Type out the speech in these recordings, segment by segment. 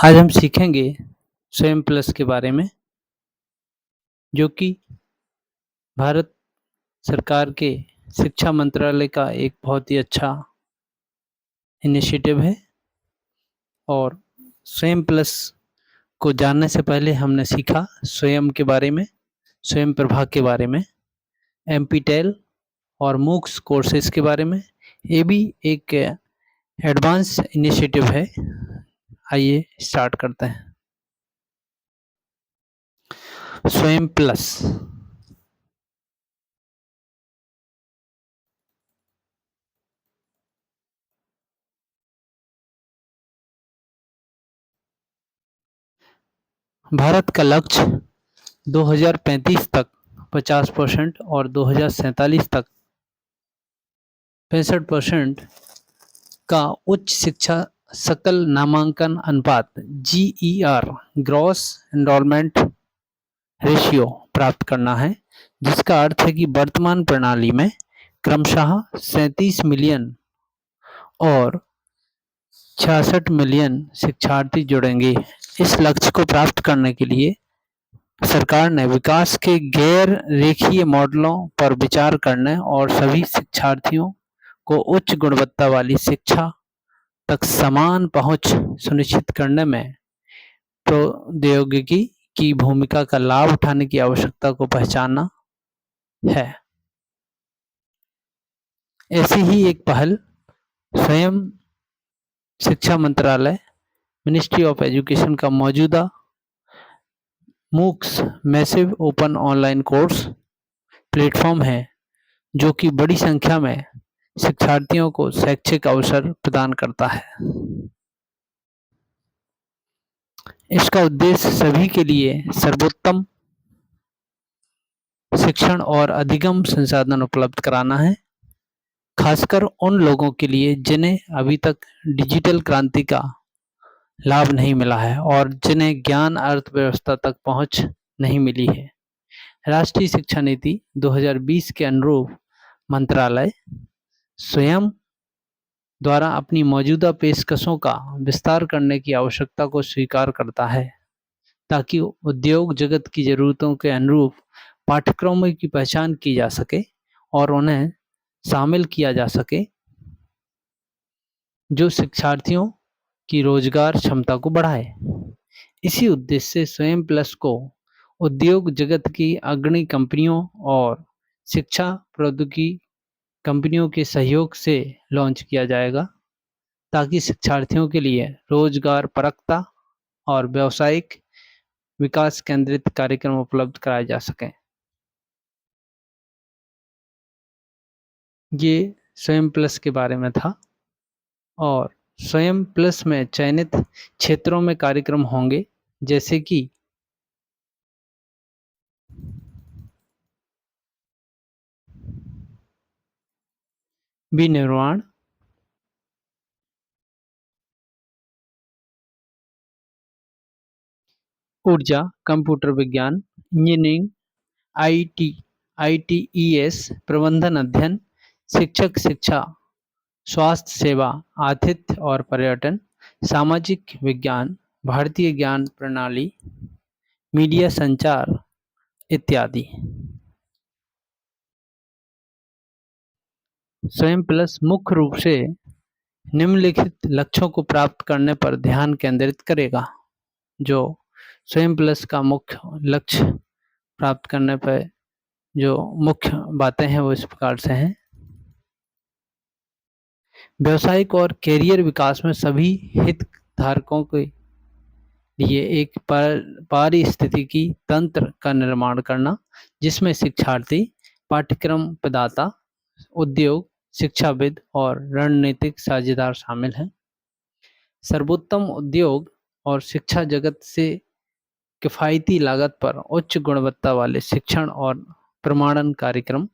आज हम सीखेंगे स्वयं प्लस के बारे में, जो कि भारत सरकार के शिक्षा मंत्रालय का एक बहुत ही अच्छा इनिशिएटिव है। और स्वयं प्लस को जानने से पहले हमने सीखा स्वयं के बारे में, स्वयं प्रभा के बारे में, एमपीटेल और मूक्स कोर्सेज के बारे में। ये भी एक एडवांस इनिशिएटिव है। आइए स्टार्ट करते हैं। स्वयं प्लस भारत का लक्ष्य 2035 तक 50% और 2047 तक 65% का उच्च शिक्षा सकल नामांकन अनुपात GER ग्रॉस एनरोलमेंट रेशियो प्राप्त करना है, जिसका अर्थ है कि वर्तमान प्रणाली में क्रमशः 37 मिलियन और 66 मिलियन शिक्षार्थी जुड़ेंगे। इस लक्ष्य को प्राप्त करने के लिए सरकार ने विकास के गैर रेखीय मॉडलों पर विचार करने और सभी शिक्षार्थियों को उच्च गुणवत्ता वाली शिक्षा तक समान पहुंच सुनिश्चित करने में प्रौद्योगिकी की भूमिका का लाभ उठाने की आवश्यकता को पहचाना है। ऐसी ही एक पहल स्वयं शिक्षा मंत्रालय, मिनिस्ट्री ऑफ एजुकेशन का मौजूदा MOOCs massive open online course platform है, जो कि बड़ी संख्या में शिक्षार्थियों को शैक्षिक अवसर प्रदान करता है। इसका उद्देश्य सभी के लिए सर्वोत्तम शिक्षण और अधिगम संसाधन उपलब्ध कराना है, खासकर उन लोगों के लिए जिन्हें अभी तक डिजिटल क्रांति का लाभ नहीं मिला है और जिन्हें ज्ञान अर्थव्यवस्था तक पहुंच नहीं मिली है। राष्ट्रीय शिक्षा नीति 2020 के अनुरूप मंत्रालय स्वयं द्वारा अपनी मौजूदा पेशकशों का विस्तार करने की आवश्यकता को स्वीकार करता है, ताकि उद्योग जगत की ज़रूरतों के अनुरूप पाठ्यक्रमों की पहचान की जा सके और उन्हें शामिल किया जा सके, जो शिक्षार्थियों की रोजगार क्षमता को बढ़ाए। इसी उद्देश्य से स्वयं प्लस को उद्योग जगत की अग्रणी कंपनियों और शिक्षा प्रौद्योगिकी कंपनियों के सहयोग से लॉन्च किया जाएगा, ताकि शिक्षार्थियों के लिए रोजगार परकता और व्यावसायिक विकास केंद्रित कार्यक्रम उपलब्ध कराए जा सकें। ये स्वयं प्लस के बारे में था। और स्वयं प्लस में चयनित क्षेत्रों में कार्यक्रम होंगे, जैसे कि विनिर्माण, ऊर्जा, कंप्यूटर विज्ञान, इंजीनियरिंग, ITES, प्रबंधन अध्ययन, शिक्षक शिक्षा, स्वास्थ्य सेवा, आतिथ्य और पर्यटन, सामाजिक विज्ञान, भारतीय ज्ञान प्रणाली, मीडिया संचार इत्यादि। स्वयं प्लस मुख्य रूप से निम्नलिखित लक्ष्यों को प्राप्त करने पर ध्यान केंद्रित करेगा। जो स्वयं प्लस का मुख्य लक्ष्य प्राप्त करने पर जो मुख्य बातें हैं वो इस प्रकार से हैं। व्यावसायिक और कैरियर विकास में सभी हितधारकों के लिए एक पारिस्थितिकी तंत्र का निर्माण करना, जिसमें शिक्षार्थी, पाठ्यक्रम प्रदाता, उद्योग, शिक्षाविद और रणनीतिक साझेदार शामिल हैं। सर्वोत्तम उद्योग और शिक्षा जगत से किफ़ायती लागत पर उच्च गुणवत्ता वाले शिक्षण और प्रमाणन कार्यक्रम,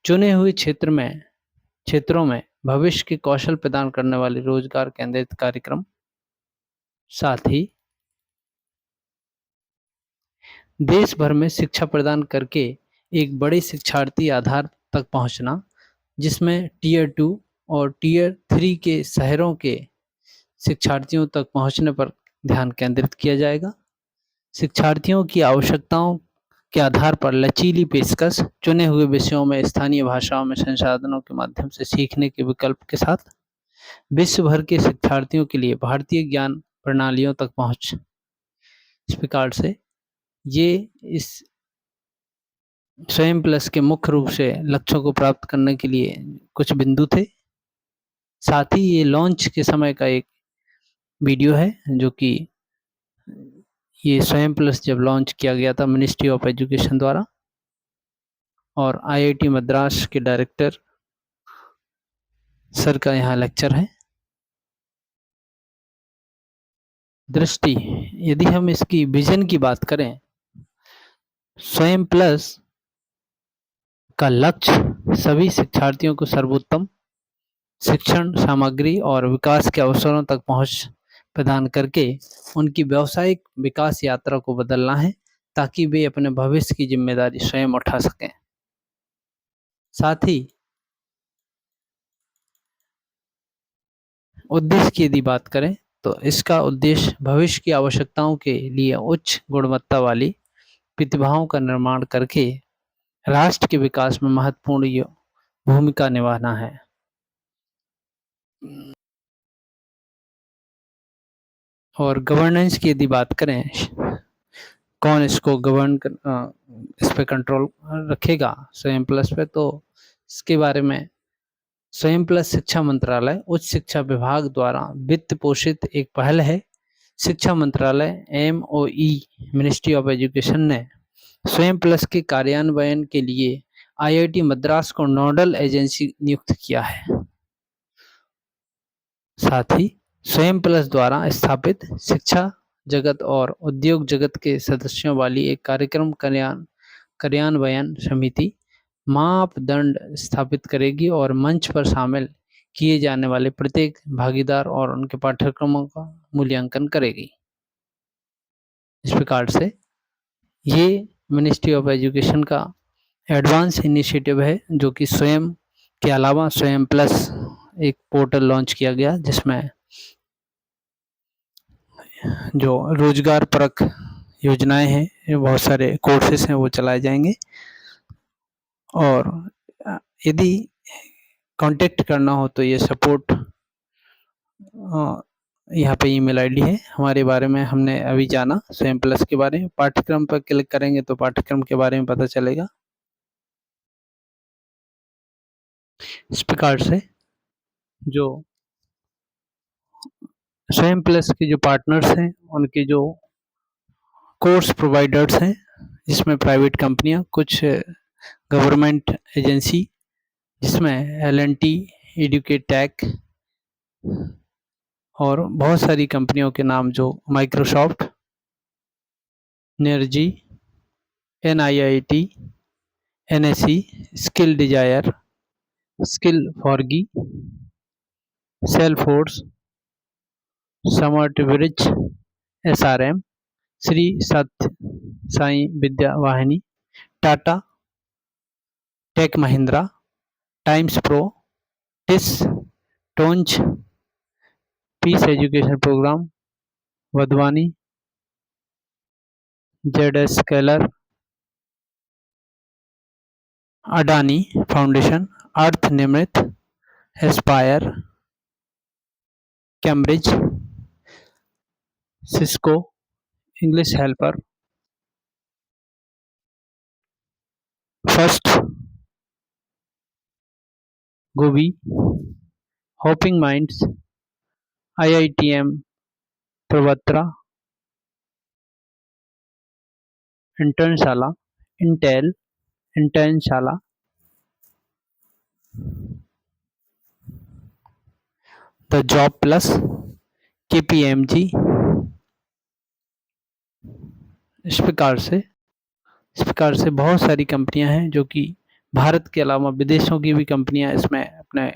चुने हुए क्षेत्रों में भविष्य के कौशल प्रदान करने वाले रोजगार केंद्रित कार्यक्रम, साथ ही देश भर में शिक्षा प्रदान करके एक बड़े शिक्षार्थी आधार तक पहुंचना, जिसमें टियर 2 और टियर 3 के शहरों के शिक्षार्थियों तक पहुंचने पर ध्यान केंद्रित किया जाएगा। शिक्षार्थियों की आवश्यकताओं के आधार पर लचीली पेशकश, चुने हुए विषयों में स्थानीय भाषाओं में संसाधनों के माध्यम से सीखने के विकल्प के साथ विश्व भर के शिक्षार्थियों के लिए भारतीय ज्ञान प्रणालियों तक पहुंच। इस प्रकार से ये इस स्वयं प्लस के मुख्य रूप से लक्ष्यों को प्राप्त करने के लिए कुछ बिंदु थे। साथ ही ये लॉन्च के समय का एक वीडियो है, जो कि ये स्वयं प्लस जब लॉन्च किया गया था मिनिस्ट्री ऑफ एजुकेशन द्वारा, और आईआईटी मद्रास के डायरेक्टर सर का यहाँ लेक्चर है। दृष्टि, यदि हम इसकी विजन की बात करें, स्वयं प्लस का लक्ष्य सभी शिक्षार्थियों को सर्वोत्तम शिक्षण सामग्री और विकास के अवसरों तक पहुंच प्रदान करके उनकी व्यावसायिक विकास यात्रा को बदलना है, ताकि वे अपने भविष्य की जिम्मेदारी स्वयं उठा सकें। साथ ही उद्देश्य की यदि बात करें तो इसका उद्देश्य भविष्य की आवश्यकताओं के लिए उच्च गुणवत्ता वाली प्रतिभाओं का निर्माण करके राष्ट्र के विकास में महत्वपूर्ण भूमिका निभाना है। और गवर्नेंस की यदि बात करें, कौन इसको गवर्न इस पे कंट्रोल रखेगा स्वयं प्लस पे, तो इसके बारे में स्वयं प्लस शिक्षा मंत्रालय उच्च शिक्षा विभाग द्वारा वित्त पोषित एक पहल है। शिक्षा मंत्रालय MOE मिनिस्ट्री ऑफ एजुकेशन ने स्वयं प्लस के कार्यान्वयन के लिए आईआईटी मद्रास को नोडल एजेंसी नियुक्त किया है। साथ ही स्वयं प्लस द्वारा स्थापित शिक्षा जगत और उद्योग जगत के सदस्यों वाली एक कार्यक्रम कार्यान्वयन समिति मापदंड स्थापित करेगी और मंच पर शामिल किए जाने वाले प्रत्येक भागीदार और उनके पाठ्यक्रमों का मूल्यांकन करेगी। इस प्रकार से ये मिनिस्ट्री ऑफ एजुकेशन का एडवांस इनिशिएटिव है, जो कि स्वयं के अलावा स्वयं प्लस एक पोर्टल लॉन्च किया गया, जिसमें जो रोजगार परक योजनाएं हैं, बहुत सारे कोर्सेस हैं, वो चलाए जाएंगे। और यदि कांटेक्ट करना हो तो ये सपोर्ट यहाँ पे ईमेल आईडी है। हमारे बारे में हमने अभी जाना स्वयं प्लस के बारे में, पाठ्यक्रम पर क्लिक करेंगे तो पाठ्यक्रम के बारे में पता चलेगा। इस प्रकार से जो स्वयं प्लस के जो पार्टनर्स हैं, उनके जो कोर्स प्रोवाइडर्स हैं, जिसमें प्राइवेट कंपनियां, कुछ गवर्नमेंट एजेंसी, जिसमें L&T, एडुकेटैक और बहुत सारी कंपनियों के नाम, जो Microsoft, energy, NIIT, NSE, skill desire, skill forge, Salesforce, smart bridge, SRM, Shri Satya Sai Vidya Vahini, Tata tech Mahindra, Times pro, TISS, टोंच, peace education programme, Wadhwani, ZS Keller, Adani foundation, Arth Nimit, aspire, Cambridge, Cisco, English helper, first, गोवी, होपिंग माइंड्स, IITM प्रवत्रा, Internshala, Intel, Internshala, the job plus, KPMG। इस प्रकार से बहुत सारी कंपनियां हैं, जो कि भारत के अलावा विदेशों की भी कंपनियां इसमें अपने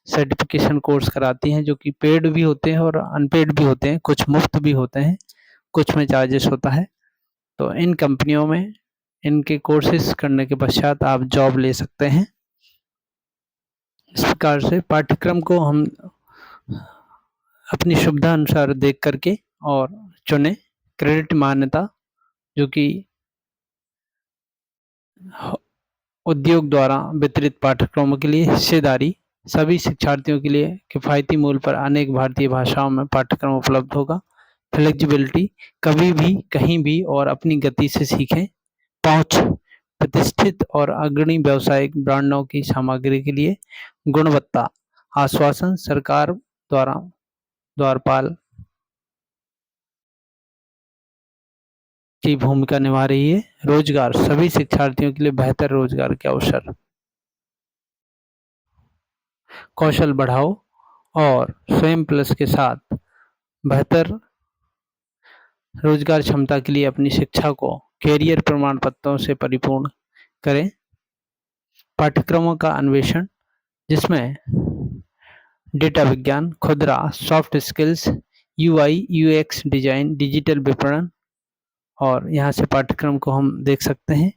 सर्टिफिकेशन कोर्स कराती हैं, जो कि पेड भी होते हैं और अनपेड भी होते हैं, कुछ मुफ्त भी होते हैं, कुछ में चार्जेस होता है। तो इन कंपनियों में इनके कोर्सेज करने के पश्चात आप जॉब ले सकते हैं। इस प्रकार से पाठ्यक्रम को हम अपनी सुविधा अनुसार देख करके और चुनें। क्रेडिट मान्यता जो कि उद्योग द्वारा वितरित पाठ्यक्रमों के लिए हिस्सेदारी। सभी शिक्षार्थियों के लिए किफ़ायती मूल्य पर अनेक भारतीय भाषाओं में पाठ्यक्रम उपलब्ध होगा। फ्लेक्सिबिलिटी, कभी भी कहीं भी और अपनी गति से सीखें। पहुंच, प्रतिष्ठित और अग्रणी व्यावसायिक ब्रांडों की सामग्री के लिए गुणवत्ता आश्वासन, सरकार द्वारा द्वारपाल की भूमिका निभा रही है। रोजगार, सभी शिक्षार्थियों के लिए बेहतर रोजगार के अवसर। कौशल बढ़ाओ और स्वयं प्लस के साथ बेहतर रोजगार क्षमता के लिए अपनी शिक्षा को कैरियर प्रमाण पत्रों से परिपूर्ण करें। पाठ्यक्रमों का अन्वेषण जिसमें डेटा विज्ञान, खुदरा, soft skills, UI UX design, digital विपणन, और यहाँ से पाठ्यक्रम को हम देख सकते हैं।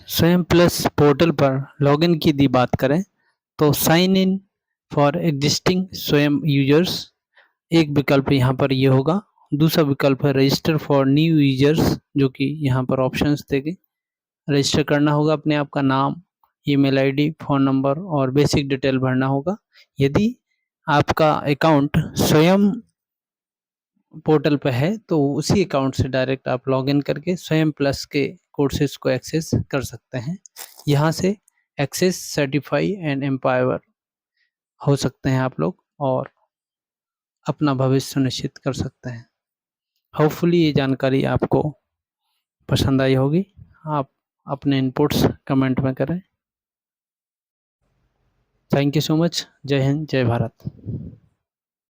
स्वयं प्लस पोर्टल पर लॉगिन की यदि बात करें तो साइन इन फॉर एग्जिस्टिंग स्वयं यूजर्स एक विकल्प यहाँ पर ये होगा। दूसरा विकल्प है रजिस्टर फॉर न्यू यूजर्स, जो कि यहाँ पर ऑप्शंस देंगे। रजिस्टर करना होगा, अपने आप का नाम, ईमेल आईडी, फ़ोन नंबर और बेसिक डिटेल भरना होगा। यदि आपका अकाउंट स्वयं पोर्टल पर है तो उसी अकाउंट से डायरेक्ट आप लॉगिन करके स्वयं प्लस के कोर्सेज को एक्सेस कर सकते हैं। यहाँ से एक्सेस, सर्टिफाई एंड एम्पावर हो सकते हैं आप लोग और अपना भविष्य सुनिश्चित कर सकते हैं। होपफुली ये जानकारी आपको पसंद आई होगी। आप अपने इनपुट्स कमेंट में करें। Thank you so much. जय हिंद, जय भारत।